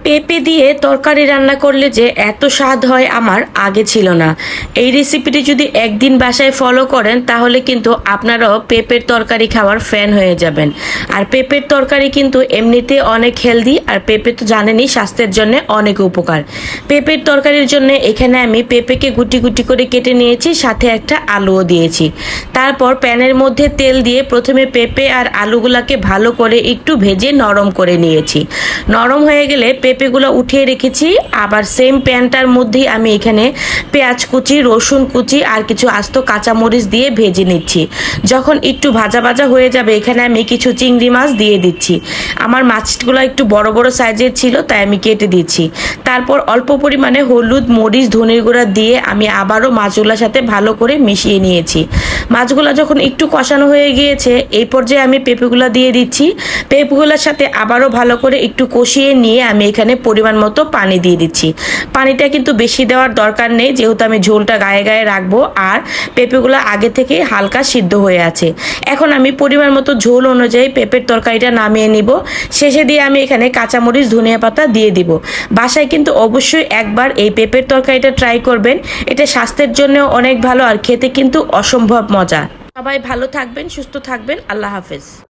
পেঁপে দিয়ে তরকারি রান্না করলে যে এত স্বাদ হয় আমার আগে ছিল না। এই রেসিপিটি যদি একদিন বাসায় ফলো করেন তাহলে কিন্তু আপনারাও পেঁপের তরকারি খাওয়ার ফ্যান হয়ে যাবেন। আর পেঁপের তরকারি কিন্তু এমনিতে অনেক হেলদি, আর পেঁপে তো জানেনই স্বাস্থ্যের জন্য অনেক উপকার। পেঁপের তরকারির জন্য এখানে আমি পেঁপেকে গুটি গুটি করে কেটে নিয়েছি, সাথে একটা আলুও দিয়েছি। তারপর প্যানের মধ্যে তেল দিয়ে প্রথমে পেঁপে আর আলুগুলাকে ভালো করে একটু ভেজে নরম করে নিয়েছি। নরম হয়ে গেলে পেঁপেগুলো উঠিয়ে রেখেছি। আবার সেম প্যানটার মধ্যেই আমি এখানে পেঁয়াজ কুচি, রসুন কুচি আর কিছু আস্ত কাঁচামরিচ দিয়ে ভেজে নিচ্ছি। যখন একটু ভাজা ভাজা হয়ে যাবে এখানে আমি কিছু চিংড়ি মাছ দিয়ে দিচ্ছি। আমার মাছগুলো একটু বড় বড় সাইজের ছিল তাই আমি কেটে দিচ্ছি। তারপর অল্প পরিমাণে হলুদ, মরিচ, ধনের গুঁড়া দিয়ে আমি আবারও মাছগুলোর সাথে ভালো করে মিশিয়ে নিয়েছি। মাছগুলো যখন একটু কষানো হয়ে গিয়েছে এই পর্যায়ে আমি পেঁপেগুলো দিয়ে দিচ্ছি। পেঁপেগুলোর সাথে আবারও ভালো করে একটু কষিয়ে নিয়ে আমি এখানে পরিমাণ মতো পানি দিয়ে দিচ্ছি। পানিটা কিন্তু বেশি দেওয়ার দরকার নেই, যেহেতু আমি ঝোলটা গায়ে গায়ে রাখবো আর পেঁপেগুলো আগে থেকে হালকা সিদ্ধ হয়ে আছে। এখন আমি পরিমাণ মতো ঝোল অনুযায়ী পেঁপের তরকারিটা নামিয়ে নিব। শেষে দিয়ে আমি এখানে কাঁচামরিচ, ধনিয়া পাতা দিয়ে দিব। বাসায় কিন্তু অবশ্যই একবার এই পেঁপের তরকারিটা ট্রাই করবেন। এটা স্বাস্থ্যের জন্য অনেক ভালো আর খেতে কিন্তু অসম্ভব মজা। সবাই ভালো থাকবেন, সুস্থ থাকবেন। আল্লাহ হাফেজ।